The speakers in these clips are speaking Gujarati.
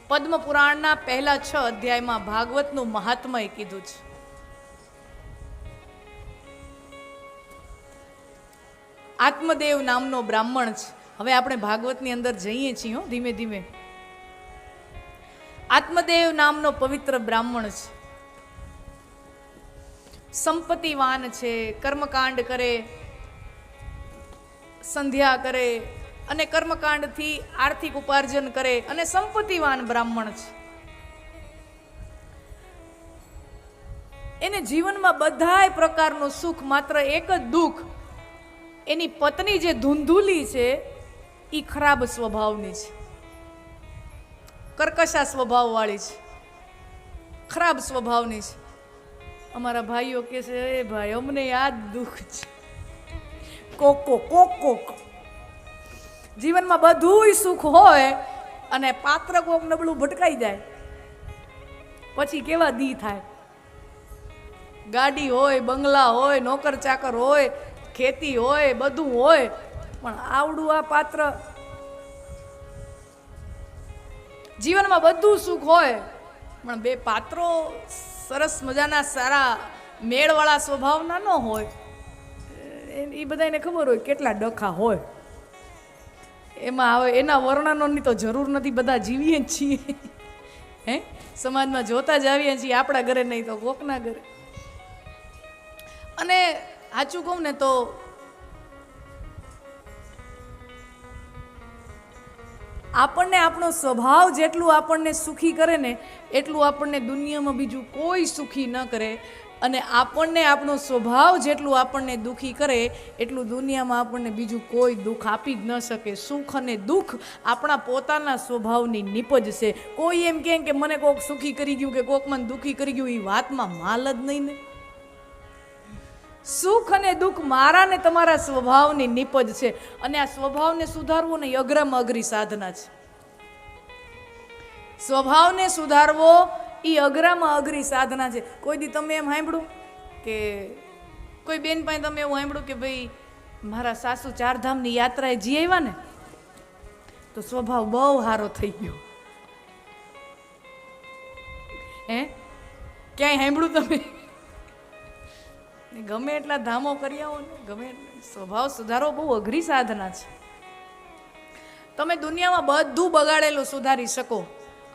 પદ્મ પુરાણના પહેલા 6 અધ્યાયમાં ભાગવતનું મહાત્મય કીધું છે. આત્મદેવ નામનો બ્રાહ્મણ છે. હવે આપણે ભાગવતની અંદર જઈએ છીએ ધીમે ધીમે. આત્મદેવ નામનો પવિત્ર બ્રાહ્મણ છે, સંપત્તિવાન છે, કર્મકાંડ કરે, સંધ્યા કરે અને કર્મકાંડથી આર્થિક ઉપાર્જન કરે અને સંપત્તિવાન બ્રાહ્મણ છે. એને જીવનમાં બધાય પ્રકારનું સુખ, માત્ર એક જ દુઃખ, એની પત્ની જે ધૂંધુલી છે એ ખરાબ સ્વભાવની છે, કર્કશા સ્વભાવવાળી છે, ખરાબ સ્વભાવની છે. અમારા ભાઈઓ કહે છે, એ ભાઈ અમને યાદ દુઃખ છે. કોક જીવનમાં બધુંય સુખ હોય અને પાત્ર કોક નબળું ભટકાઈ જાય પછી કેવા દી થાય. ગાડી હોય, બંગલા હોય, નોકર ચાકર હોય, ખેતી હોય, બધું હોય, પણ આવડું આ પાત્ર, જીવનમાં બધું સુખ હોય પણ બે પાત્રો સરસ મજાના સારા મેળવાળા સ્વભાવના ન હોય. એ બધાને ખબર હોય કેટલા ડખા હોય. એમાં હવે એના વર્ણનોની તો જરૂર નથી, બધા જીવીએ જ છીએ. હે, સમાજમાં જોતા જ આવીએ છીએ, આપણા ઘરે નહીં તો કોકના ઘરે. અને સાચું કહું ને તો આપણને આપણો સ્વભાવ જેટલું આપણને સુખી કરે ને એટલું આપણને દુનિયામાં બીજું કોઈ સુખી ન કરે. અને આપણને આપણો સ્વભાવ જેટલું આપણને દુઃખી કરે એટલું દુનિયામાં આપણને બીજું કોઈ દુઃખ આપી જ ન શકે. સુખ અને દુઃખ આપણા પોતાના સ્વભાવની નીપજ છે. કોઈ એમ કહે કે મને કોક સુખી કરી ગયું કે કોક મને દુઃખી કરી ગયું, એ વાતમાં માલ જ નહીં ને. સુખ અને દુઃખ મારા ને તમારા સ્વભાવની નીપજ છે. અને આ સ્વભાવને સુધારવો ને અઘરામાં અઘરી સાધના છે. સ્વભાવને સુધારવો એ અઘરામાં અઘરી સાધના છે. કોઈ દી તમે એમ સાંભળ્યું કે કોઈ બેન પાસે તમે એવું સાંભળ્યું કે ભાઈ મારા સાસુ 4 ધામની યાત્રાએ જી આવ્યા ને તો સ્વભાવ બહુ સારો થઈ ગયો? હે, ક્યાંય સાંભળ્યું તમે? ગમે એટલા ધામો કરી આવો ને, ગમે સ્વભાવ સુધારવો બહુ અઘરી સાધના છે. તમે દુનિયામાં બધું બગાડેલું સુધારી શકો,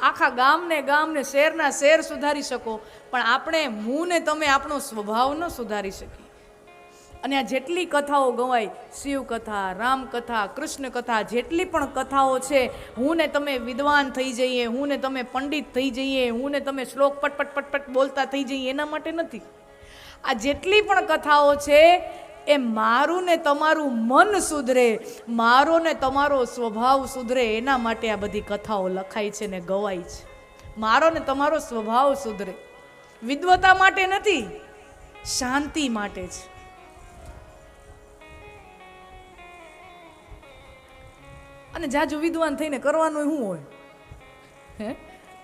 આખા ગામને શહેરના શહેર સુધારી શકો, પણ આપણે હું ને તમે આપણો સ્વભાવ ન સુધારી શકીએ. અને આ જેટલી કથાઓ ગવાય, શિવ કથા, રામ કથા, કૃષ્ણ કથા, જેટલી પણ કથાઓ છે, હું ને તમે વિદ્વાન થઈ જઈએ, હું ને તમે પંડિત થઈ જઈએ, હું ને તમે શ્લોક પટપટ બોલતા થઈ જઈએ એના માટે નથી. આ જેટલી પણ કથાઓ છે એ મારું ને તમારું મન સુધરે, મારો ને તમારો સ્વભાવ સુધરે એના માટે આ બધી કથાઓ લખાય છે ને ગવાય છે. મારો ને તમારો સ્વભાવ સુધરે, વિદ્વતા માટે નથી, શાંતિ માટે છે. અને જાજુ વિદ્વાન થઈને કરવાનું શું હોય? હે,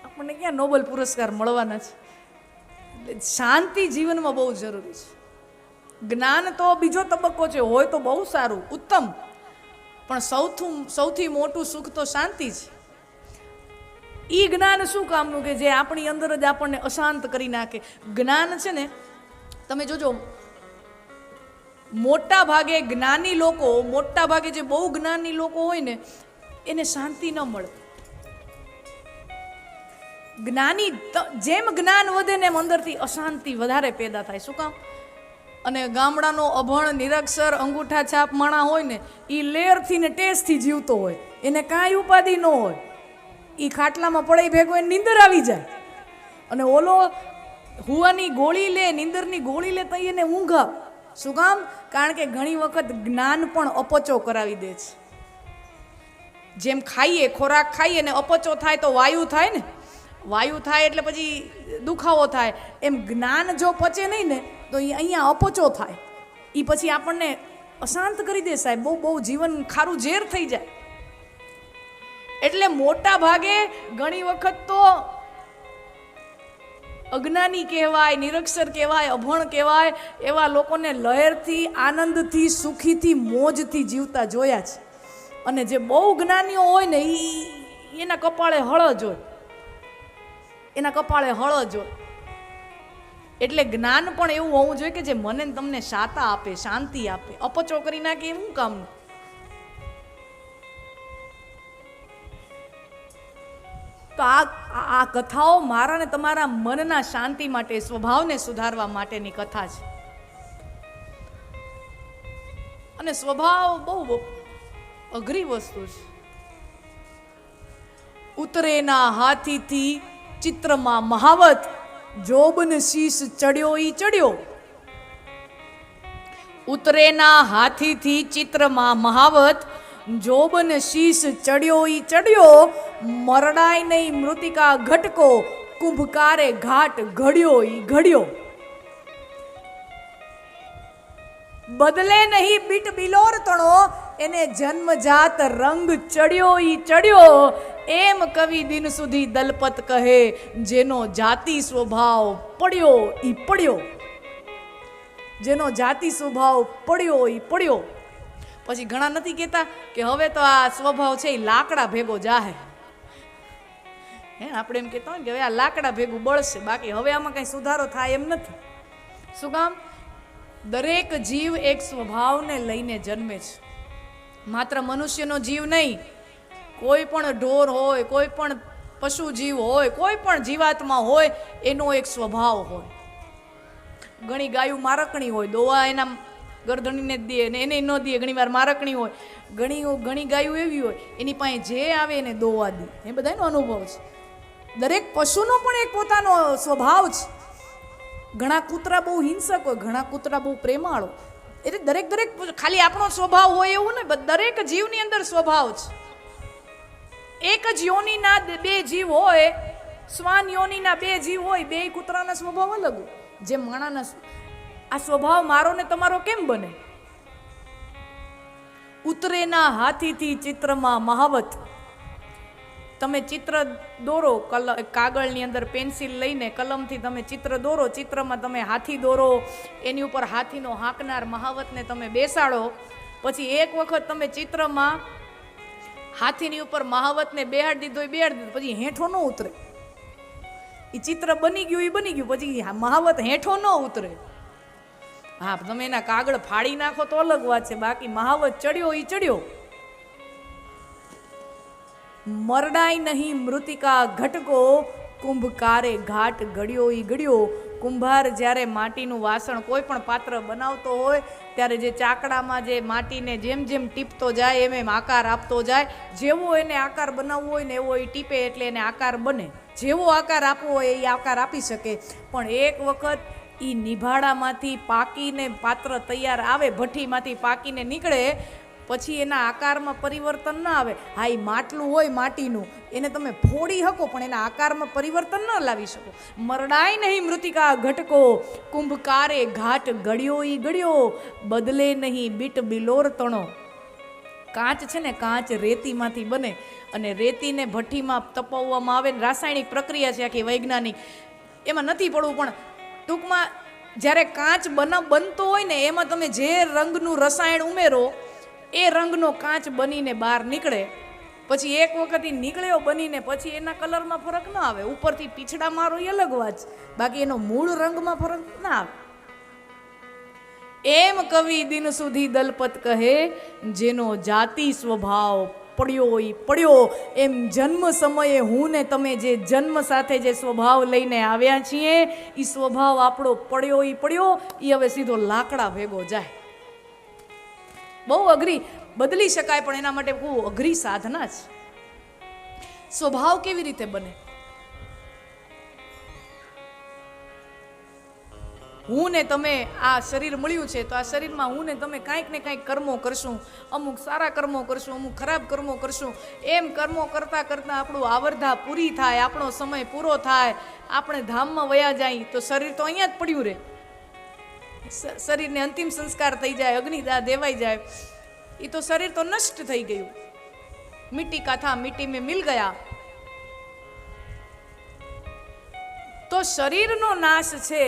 આપણને ક્યાં નોબેલ પુરસ્કાર મળવાના છે? શાંતિ જીવનમાં બહુ જરૂરી છે. જ્ઞાન તો બીજો તબક્કો છે, હોય તો બહુ સારું, ઉત્તમ, પણ સૌથી મોટું સુખ તો શાંતિ છે. ઈ જ્ઞાન શું કામનું કે જે આપણી અંદર જ આપણને અશાંત કરી નાખે. જ્ઞાન છે ને, તમે જોજો મોટા ભાગે જ્ઞાની લોકો, મોટા ભાગે જે બહુ જ્ઞાની લોકો હોય ને એને શાંતિ ન મળે. જ્ઞાની જેમ જ્ઞાન વધે ને એમ અંદરથી અશાંતિ વધારે પેદા થાય. શું કામ? અને ગામડાનો અભણ નિરક્ષર અંગૂઠા છાપ માણા હોય ને એ લેરથી ને ટેસ્ટથી જીવતો હોય, એને કાંઈ ઉપાધિ ન હોય, એ ખાટલામાં પડાઈ ભેગો એને નીંદર આવી જાય. અને ઓલો હુવાની ગોળી લે, નીંદરની ગોળી લે તો એને ઊંઘ આવે. શું કામ? કારણ કે ઘણી વખત જ્ઞાન પણ અપચો કરાવી દે છે. જેમ ખાઈએ, ખોરાક ખાઈએ ને અપચો થાય તો વાયુ થાય ને, વાયુ થાય એટલે પછી દુખાવો થાય. એમ જ્ઞાન જો પચે નહીં ને તો અહીંયા અપચો થાય, એ પછી આપણને અશાંત કરી દે સાહેબ. બહુ જીવન ખારું ઝેર થઈ જાય. એટલે મોટા ભાગે ઘણી વખત તો અજ્ઞાની કહેવાય, નિરક્ષર કહેવાય, અભણ કહેવાય, એવા લોકોને લહેરથી, આનંદથી, સુખીથી, મોજથી જીવતા જોયા છે. અને જે બહુ જ્ઞાનીઓ હોય ને એના કપાળે હળજ હોય. એના કપાળે હળજ હોય. એટલે જ્ઞાન પણ એવું હોવું જોઈએ કે જે મને તમને શાતા આપે, શાંતિ આપે. અપચો કરી નાખે એવું કામનું. તો આ કથાઓ મારા ને તમારા મનના શાંતિ માટે, સ્વભાવને સુધારવા માટેની કથા છે. અને સ્વભાવ બહુ અઘરી વસ્તુ છે. ઉતરેના હાથીથી ચિત્રમાં મહાવત, જોબન શીશ ચડ્યો ઈ ચડ્યો. ઉતરેના હાથીથી ચિત્રમાં મહાવત, જોબન શીશ ચડ્યો ઈ ચડ્યો. મરડાય નહીં મૃતિકા ઘટકો, કુંભકારે ઘાટ ઘડ્યો ઈ ઘડ્યો. બદલે નહીં બીટ બિલોર તણો, એને જન્મજાત રંગ ચડ્યો ઈ ચડ્યો. એમ કવિ દિન સુધી દલપત કહે, જેનો જાતિ સ્વભાવ પડ્યો ઈ પડ્યો. જેનો જાતિ સ્વભાવ પડ્યો ઈ પડ્યો. પછી ઘણા નથી કહેતા કે હવે તો આ સ્વભાવ છે એ લાકડા ભેગો જાહે. આપણે એમ કહેતા હોય કે હવે આ લાકડા ભેગું બળશે, બાકી હવે આમાં કઈ સુધારો થાય એમ નથી. શું કામ? દરેક જીવ એક સ્વભાવને લઈને જન્મે છે. માત્ર મનુષ્યનો જીવ નહીં, કોઈ પણ ઢોર હોય, કોઈ પણ પશુ જીવ હોય, કોઈ પણ જીવાત્મા હોય, એનો એક સ્વભાવ હોય. ઘણી ગાયું મારકણી હોય, દોવા એના ગરદણીને જ દે, એને ન દે. ઘણી વાર મારકણી હોય, ઘણી ગાયું એવી હોય એની પાસે જે આવે એને દોવા દે. એ બધાનો અનુભવ છે. દરેક પશુનો પણ એક પોતાનો સ્વભાવ છે. ઘણા કૂતરા બહુ હિંસક હોય, ઘણા કૂતરા બહુ પ્રેમાળ હોય. એટલે દરેક ખાલી આપણો સ્વભાવ હોય એવું ને, દરેક જીવની અંદર સ્વભાવ છે. એક જ યોનીના બે જીવ હોય, શ્વાન યોનીના બે જીવ હોય, બે કૂતરાના સ્વભાવ અલગ હોય. જે માણાના આ સ્વભાવ મારો ને તમારો કેમ બને? ઉતરેના હાથીથી ચિત્રમાં મહાવત. તમે ચિત્ર દોરો, કાગળની અંદર પેન્સિલ લઈને કલમથી તમે ચિત્ર દોરો. ચિત્રમાં તમે હાથી દોરો, એની ઉપર હાથીનો હાંકનાર મહાવતને તમે બેસાડો. પછી એક વખત તમે ચિત્રમાં હાથીની ઉપર મહાવતને બેહાડી દીધો, પછી હેઠો ન ઉતરે. એ ચિત્ર બની ગયું, પછી મહાવત હેઠો ન ઉતરે. હા, તમે એના કાગળ ફાડી નાખો તો અલગ વાત છે, બાકી મહાવત ચડ્યો ઈ ચડ્યો. મરડાય નહીં મૃતિકા ઘટકો, કુંભકારે ઘાટ ઘડ્યો ઈ ઘડ્યો. કુંભાર જ્યારે માટીનું વાસણ કોઈ પણ પાત્ર બનાવતો હોય ત્યારે જે ચાકડામાં જે માટીને જેમ જેમ ટીપતો જાય એમ આકાર આપતો જાય. જેવો એને આકાર બનાવવો હોય ને એવો એ ટીપે એટલે એને આકાર બને. જેવો આકાર આપવો હોય એ આકાર આપી શકે. પણ એક વખત એ નિભાડામાંથી પાકીને પાત્ર તૈયાર આવે, ભઠ્ઠીમાંથી પાકીને નીકળે, પછી એના આકારમાં પરિવર્તન ના આવે. હા, એ માટલું હોય માટીનું, એને તમે ફોડી શકો પણ એના આકારમાં પરિવર્તન ન લાવી શકો. મરડાય નહીં મૃતિકા ઘટકો, કુંભકારે ઘાટ ઘડ્યો ઈ ઘડ્યો. બદલે નહીં બીટ બિલોર તણો. કાચ છે ને, કાચ રેતીમાંથી બને, અને રેતીને ભઠ્ઠીમાં તપાવવામાં આવે. રાસાયણિક પ્રક્રિયા છે આખી, વૈજ્ઞાનિક. એમાં નથી પડવું, પણ ટૂંકમાં જ્યારે કાચ બનતો હોય ને એમાં તમે જે રંગનું રસાયણ ઉમેરો એ રંગનો કાચ બનીને બહાર નીકળે. પછી એક વખત એ નીકળ્યો બનીને પછી એના કલરમાં ફરક ના આવે. ઉપરથી પીછડા મારો એ અલગ વાત છે, બાકી એનો મૂળ રંગમાં ફરક ના આવે. એમ કવિ દિન સુધી દલપત કહે, જેનો જાતિ સ્વભાવ પડ્યો ઈ પડ્યો. એમ જન્મ સમયે હું ને તમે જે જન્મ સાથે જે સ્વભાવ લઈને આવ્યા છીએ એ સ્વભાવ આપણો પડ્યો ઈ પડ્યો. એ હવે સીધો લાકડા ભેગો જાય. બહુ અઘરી, બદલી શકાય પણ એના માટે બહુ અઘરી સાધના છે. સ્વભાવ કેવી રીતે બને? હું ને તમે આ શરીર મળ્યું છે તો આ શરીરમાં હું ને તમે કાંઈક ને કાંઈક કર્મો કરશું. અમુક સારા કર્મો કરશું, અમુક ખરાબ કર્મો કરશું. એમ કર્મો કરતાં કરતાં આપણું આવરધા પૂરી થાય, આપણો સમય પૂરો થાય, આપણે ધામમાં વયા જાય તો શરીર તો અહીંયા જ પડ્યું રહે. શરીરને અંતિમ સંસ્કાર થઈ જાય, અગ્નિદાહ દેવાઈ જાય, એ તો શરીર તો નષ્ટ થઈ ગયું. મિટ્ટી કા થા મિટ્ટી મેં મિલ ગયા. તો શરીરનો નાશ છે,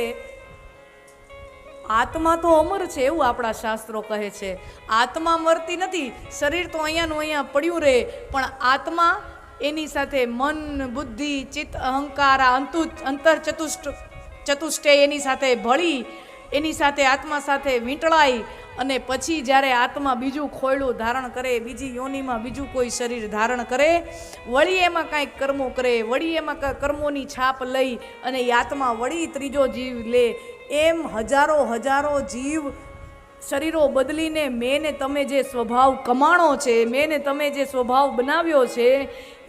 આત્મા તો અમર છે એવું આપણા શાસ્ત્રો કહે છે. આત્મા મરતી નથી, શરીર તો અહીંયાનું અહીંયા પડ્યું રહે, પણ આત્મા એની સાથે મન, બુદ્ધિ, ચિત્ત, અહંકાર, આ અંતર ચતુષ્ટય એની સાથે ભળી, એની સાથે આત્મા સાથે વીંટળાઈ, અને પછી જ્યારે આત્મા બીજું ખોયડું ધારણ કરે, બીજી યોનિમાં બીજું કોઈ શરીર ધારણ કરે, વળી એમાં કાંઈક કર્મો કરે, વળી એમાં કર્મોની છાપ લઈ અને એ આત્મા વળી ત્રીજો જીવ લે. એમ હજારો હજારો જીવ શરીરો બદલીને મેં ને તમે જે સ્વભાવ કમાણો છે, મેં ને તમે જે સ્વભાવ બનાવ્યો છે,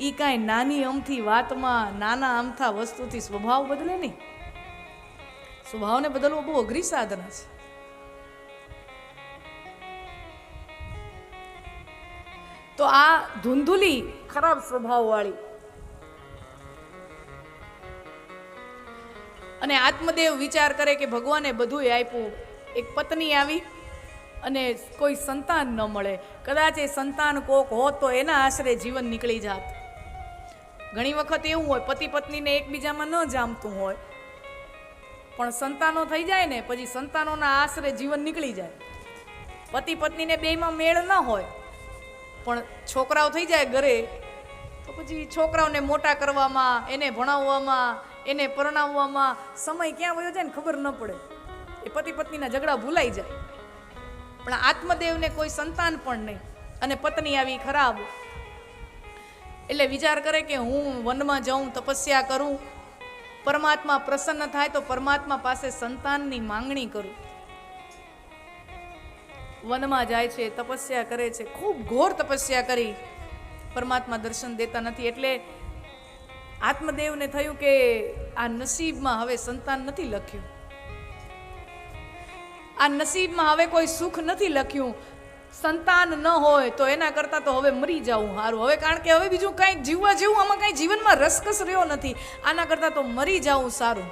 એ કાંઈ નાની અમથી વાતમાં, નાના અમથા વસ્તુથી સ્વભાવ બદલે નહીં. સ્વભાવને બદલવો બહુ અઘરી સાધના છે. તો આ ધૂંધુલી ખરાબ સ્વભાવવાળી અને આત્મદેવ વિચાર કરે કે ભગવાને બધું આપ્યું, એક પત્ની આવી અને કોઈ સંતાન ન મળે, કદાચ એ સંતાન કોક હોત તો એના આશરે જીવન નીકળી જાત. ઘણી વખત એવું હોય, પતિ પત્નીને એકબીજામાં ન જામતું હોય, પણ સંતાનો થઈ જાય ને પછી સંતાનોના આશરે જીવન નીકળી જાય. પતિ પત્નીને બેયમાં મેળ ન હોય, પણ છોકરાઓ થઈ જાય ઘરે તો પછી છોકરાઓને મોટા કરવામાં, એને ભણાવવામાં, એને પરણાવવામાં સમય ક્યાં વયો જાય ને ખબર ન પડે. એ પતિ પત્નીના ઝઘડા ભૂલાઈ જાય. પણ આત્મદેવને કોઈ સંતાન પણ નહીં અને પત્ની આવી ખરાબ, એટલે વિચાર કરે કે હું વનમાં જાઉં, તપસ્યા કરું, પરમાત્મા પ્રસન્ન થાય તો પરમાત્મા પાસે સંતાનની માંગણી કરું. વનમાં જાય છે, તપસ્યા કરે છે, ખૂબ ઘોર તપસ્યા કરી, પરમાત્મા દર્શન દેતા નથી. એટલે આત્મદેવને થયું કે આ નસીબમાં હવે સંતાન નથી લખ્યું, આ નસીબમાં હવે કોઈ સુખ નથી લખ્યું. સંતાન ન હોય તો એના કરતાં તો હવે મરી જવું સારું. હવે કારણ કે હવે બીજું કાંઈક જીવવા જેવું આમાં કાંઈ જીવનમાં રસકસ રહ્યો નથી, આના કરતાં તો મરી જવું સારું.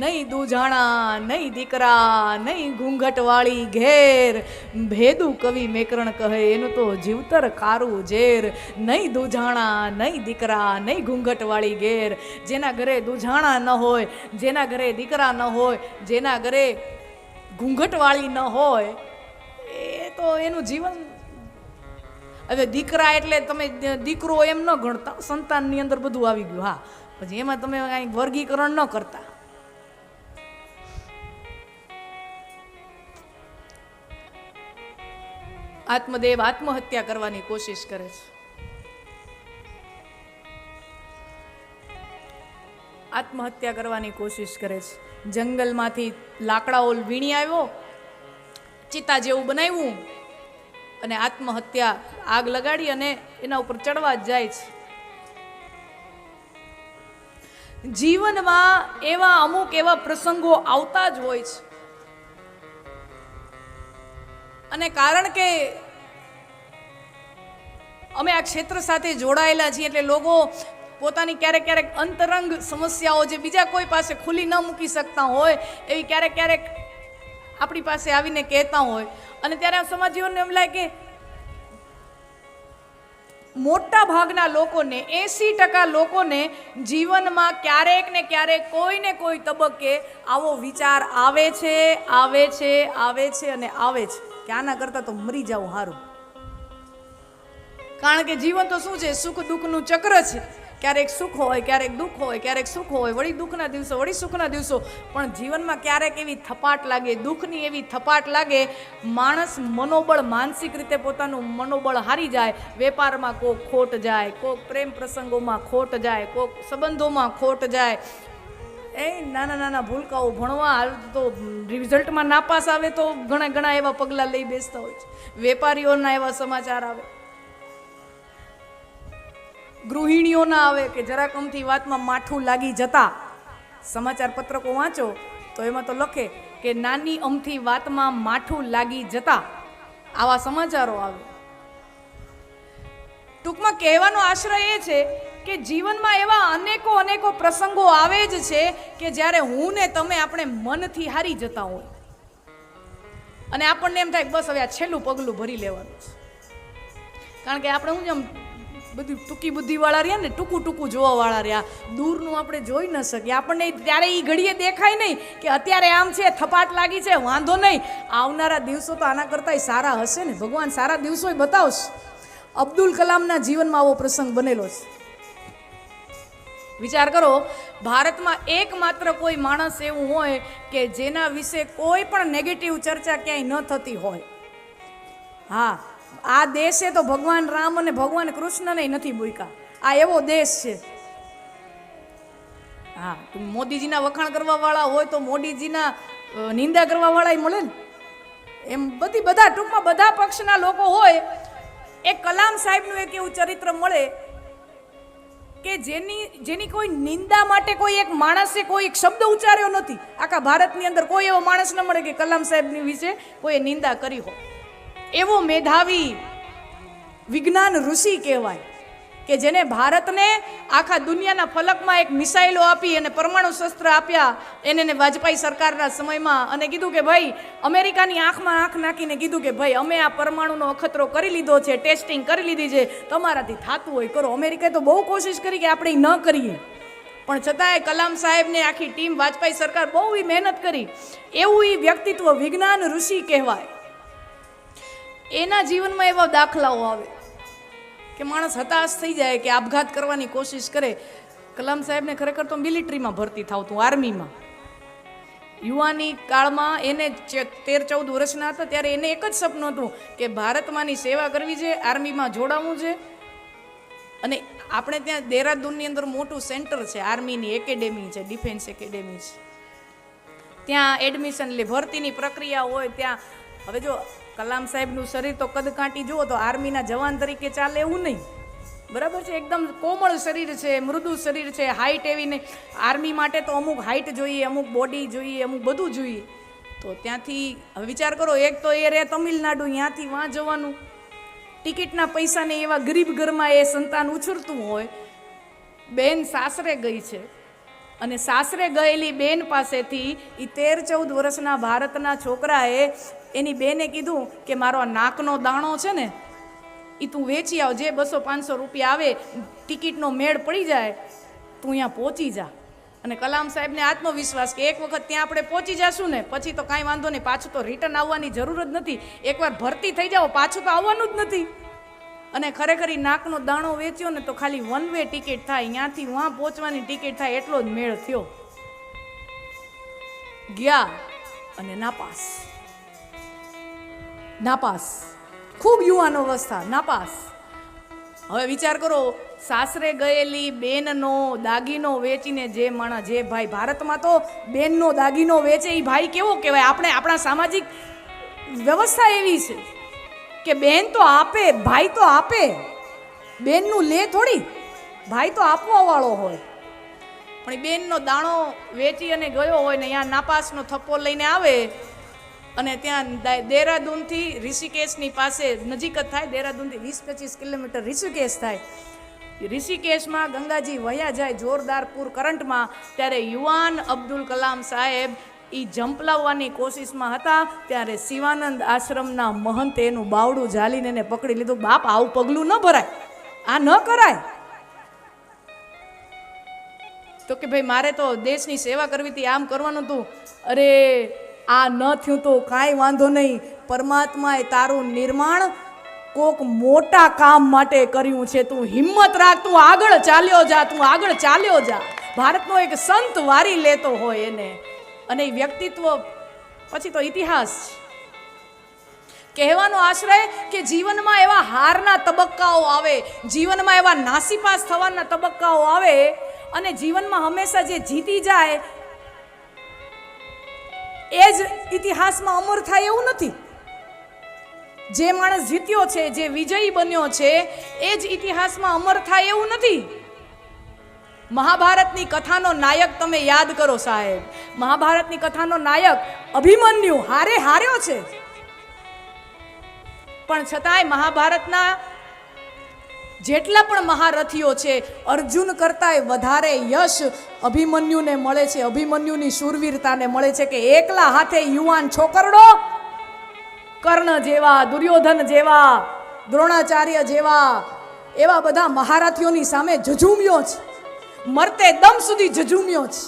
નહીં દૂજાણા, નહીં દીકરા, નહીં ઘૂંઘટવાળી ઘેર, ભેદું કવિ મેકરણ કહે એનું તો જીવતર કારું ઝેર. નહીં દૂજાણા, નહીં દીકરા, નહીં ઘૂંઘટવાળી ઘેર. જેના ઘરે દૂજાણા ન હોય, જેના ઘરે દીકરા ન હોય, જેના ઘરે ઘૂંઘટવાળી ન હોય, એ તો એનું જીવન. હવે દીકરા એટલે તમે દીકરો એમ ન ગણતા, સંતાનની અંદર બધું આવી ગયું. હા, પછી એમાં તમે કાંઈ વર્ગીકરણ ન કરતા. આત્મદેવ આત્મહત્યા કરવાની કોશિશ કરે છે. આત્મહત્યા કરવાની કોશિશ કરે છે. જંગલમાંથી લાકડાઓ વીણી આવ્યો, ચિતા જેવું બનાવ્યું અને આત્મહત્યા, આગ લગાડી અને એના ઉપર ચડવા જ જાય છે. જીવનમાં એવા અમુક એવા પ્રસંગો આવતા જ હોય છે. અને કારણ કે અમે આ ક્ષેત્ર સાથે જોડાયેલા છીએ એટલે લોકો પોતાની ક્યારેક ક્યારેક અંતરંગ સમસ્યાઓ જે બીજા કોઈ પાસે ખુલ્લી ન મૂકી શકતા હોય એવી ક્યારેક ક્યારેક આપણી પાસે આવીને કહેતા હોય. અને ત્યારે આ સમાજીઓને એમ લાગે કે મોટા ભાગના લોકોને, 80% લોકોને જીવનમાં ક્યારેક ને ક્યારેક કોઈ ને કોઈ તબક્કે આવો વિચાર આવે છે અને આવે છે કે આના કરતાં તો મરી જાવું સારું. કારણ કે જીવન તો શું છે, સુખ દુઃખનું ચક્ર છે. ક્યારેક સુખ હોય, ક્યારેક દુઃખ હોય, ક્યારેક સુખ હોય, વળી દુઃખના દિવસો, વળી સુખના દિવસો. પણ જીવનમાં ક્યારેક એવી થપાટ લાગે, દુઃખની એવી થપાટ લાગે, માણસ મનોબળ, માનસિક રીતે પોતાનું મનોબળ હારી જાય. વેપારમાં કોક ખોટ જાય, કોક પ્રેમ પ્રસંગોમાં ખોટ જાય, કોક સંબંધોમાં ખોટ જાય. એ નાના નાના ભૂલકાઓ ભણવા તો રિઝલ્ટમાં નાપાસ આવે તો ઘણા એવા પગલાં લઈ બેસતા હોય છે. વેપારીઓના એવા સમાચાર આવે, ગૃહિણીઓના આવે કે જરાક અમથી વાતમાં માઠું લાગી જતા. સમાચાર પત્રકો વાંચો તો એમાં તો લખે કે નાની અમથી વાતમાં માઠું લાગી જતા, આવા સમાચારો આવે. ટૂંકમાં કહેવાનો આશ્રય એ છે કે જીવનમાં એવા અનેકો પ્રસંગો આવે જ છે કે જ્યારે હું ને તમે આપણે મનથી હારી જતા હોય અને આપણને એમ થાય બસ હવે આ છેલ્લું પગલું ભરી લેવાનું છે. કારણ કે આપણે હું જેમ બધી ટૂંકી બુદ્ધિવાળા રહ્યા ને, ટૂંકું જોવાવાળા રહ્યા, દૂરનું આપણે જોઈ ન શકીએ. આપણને ત્યારે એ ઘડીએ દેખાય નહીં કે અત્યારે આમ છે, થપાટ લાગી છે, વાંધો નહીં, આવનારા દિવસો તો આના કરતાંય સારા હશે ને, ભગવાન સારા દિવસો બતાવશે. અબ્દુલ કલામના જીવનમાં આવો પ્રસંગ બનેલો છે. વિચાર કરો, ભારતમાં એકમાત્ર કોઈ માણસ એવું હોય કે જેના વિશે કોઈ પણ નેગેટિવ ચર્ચા ક્યાંય ન થતી હોય. હા, આ દેશે તો ભગવાન રામ અને ભગવાન કૃષ્ણને નથી મૂક્યા. આ એવો દેશ છે. હા, મોદીજીના વખાણ કરવા વાળા હોય તો મોદીજીના નિંદા કરવા વાળા મળે ને. એમ બધા ટૂંકમાં બધા પક્ષના લોકો હોય. એક કલામ સાહેબનું એક એવું ચરિત્ર મળે કે જેની કોઈ નિંદા માટે કોઈ એક માણસે કોઈ એક શબ્દ ઉચ્ચાર્યો નથી. આખા ભારતની અંદર કોઈ એવો માણસ ન મળે કે કલામ સાહેબની વિશે કોઈ નિંદા કરી હોય. એવો મેધાવી વિજ્ઞાન ઋષિ કહેવાય કે જેને ભારતને આખા દુનિયાના ફલકમાં એક મિસાઇલો આપી અને પરમાણુ શસ્ત્ર આપ્યા એને વાજપેયી સરકારના સમયમાં, અને કીધું કે ભાઈ, અમેરિકાની આંખમાં આંખ નાખીને કીધું કે ભાઈ અમે આ પરમાણુનો અખતરો કરી લીધો છે, ટેસ્ટિંગ કરી લીધી છે, તમારાથી થતું હોય કરો. અમેરિકાએ તો બહુ કોશિશ કરી કે આપણે ન કરીએ, પણ છતાંય કલામ સાહેબને આખી ટીમ વાજપેયી સરકાર બહુ મહેનત કરી. એવું એ વ્યક્તિત્વ વિજ્ઞાન ઋષિ કહેવાય. એના જીવનમાં એવા દાખલાઓ આવે કે માણસ હતાશ થઈ જાય, કે આપઘાત કરવાની કોશિશ કરે. કલામ સાહેબને ખરેખર તો મિલિટરીમાં ભરતી થાવતું, આર્મીમાં. યુવાની કાળમાં એને 13-14 વર્ષના હતા ત્યારે એને એક જ સપનું હતું કે ભારતમાંની સેવા કરવી છે, આર્મીમાં જોડાવવું છે. અને આપણે ત્યાં દેહરાદૂનની અંદર મોટું સેન્ટર છે, આર્મીની એકેડેમી છે, ડિફેન્સ એકેડેમી છે. ત્યાં એડમિશન લે, ભરતીની પ્રક્રિયા હોય ત્યાં. હવે જો કલામ સાહેબનું શરીર તો કદ કાંટી જુઓ તો આર્મીના જવાન તરીકે ચાલે એવું નહીં, બરાબર છે. એકદમ કોમળ શરીર છે, મૃદુ શરીર છે, હાઈટ એવી નહીં. આર્મી માટે તો અમુક હાઈટ જોઈએ, અમુક બોડી જોઈએ, અમુક બધું જોઈએ. તો ત્યાંથી હવે વિચાર કરો, એક તો એ રે તમિલનાડુ, ત્યાંથી વાં જવાનું, ટિકિટના પૈસાને એવા ગરીબ ઘરમાં એ સંતાન ઉછરતું હોય. બેન સાસરે ગઈ છે અને સાસરે ગયેલી બેન પાસેથી એ 13-14 વર્ષના ભારતના છોકરાએ એની બેને કીધું કે મારો આ નાકનો દાણો છે ને એ તું વેચી આવ, જે 200-500 રૂપિયા આવે, ટિકિટનો મેળ પડી જાય, તું અહીંયા પહોંચી જા. અને કલામ સાહેબને આત્મવિશ્વાસ કે એક વખત ત્યાં આપણે પહોંચી જશું ને પછી તો કાંઈ વાંધો નહીં, પાછું તો રિટર્ન આવવાની જરૂર જ નથી. એકવાર ભરતી થઈ જાઓ પાછું તો આવવાનું જ નથી. અને ખરેખર નાકનો દાણો વેચ્યો ને તો ખાલી 1 વે ટિકિટ થાય, અહીંયાથી વહાં પહોંચવાની ટિકિટ થાય, એટલો જ મેળ થયો. ગયા અને નાપાસ, ખૂબ યુવાન અવસ્થા, નાપાસ. હવે વિચાર કરો, સાસરે ગયેલી બેનનો દાગીનો વેચીને જે માણસ, જે ભાઈ, ભારતમાં તો બેનનો દાગીનો વેચે એ ભાઈ કેવો કહેવાય? આપણા સામાજિક વ્યવસ્થા એવી છે કે બેન તો આપે, ભાઈ તો આપે, બેનનું લે થોડી, ભાઈ તો આપવા વાળો હોય. પણ બેનનો દાણો વેચી અને ગયો હોય ને અહીંયા નાપાસનો થપ્પો લઈને આવે. અને ત્યાં દેહરાદૂનથી ઋષિકેશની પાસે નજીક જ થાય, દેહરાદૂનથી 20-25 કિલોમીટર ઋષિકેશ થાય. ઋષિકેશમાં ગંગાજી વહ્યા જાય જોરદાર પૂર કરંટમાં, ત્યારે યુવાન અબ્દુલ કલામ સાહેબ એ જંપલાવવાની કોશિશમાં હતા. ત્યારે શિવાનંદ આશ્રમના મહંતે એનું બાવડું ઝાલીને એને પકડી લીધું. બાપ, આવું પગલું ન ભરાય, આ ન કરાય. તો કે ભાઈ મારે તો દેશની સેવા કરવી હતી, આમ કરવાનું હતું. અરે આ ન થયું તો કાંઈ વાંધો નહીં, પરમાત્માએ તારું નિર્માણ કોક મોટા કામ માટે કર્યું છે. તું હિંમત રાખ, તું આગળ ચાલ્યો જા, તું આગળ ચાલ્યો જા. ભારતનો એક સંત વારી લેતો હોય એને, અને એ વ્યક્તિત્વ પછી તો ઇતિહાસ. કહેવાનો આશ્રય કે જીવનમાં એવા હારના તબક્કાઓ આવે, જીવનમાં એવા નાસીપાસ થવાના તબક્કાઓ આવે, અને જીવનમાં હંમેશા જે જીતી જાય એ જ ઇતિહાસમાં અમર થાય એવું નથી. જે માણસ જીત્યો છે, જે વિજયી બન્યો છે, એ જ ઇતિહાસમાં અમર થાય એવું નથી. મહાભારતની કથાનો નાયક તમે યાદ કરો સાહેબ, મહાભારતની કથાનો નાયક અભિમન્યુ હાર્યો છે, પણ છતાંય મહાભારતના જેટલા પણ મહારથીઓ છે, અર્જુન કરતાંય વધારે યશ અભિમન્યુને મળે છે. અભિમન્યુની શૂરવીરતાને મળે છે કે એકલા હાથે યુવાન છોકરડો કર્ણ જેવા, દુર્યોધન જેવા, દ્રોણાચાર્ય જેવા એવા બધા મહારથીઓની સામે ઝઝૂમ્યો છે, મરતે દમ સુધી ઝઝૂમ્યો છે.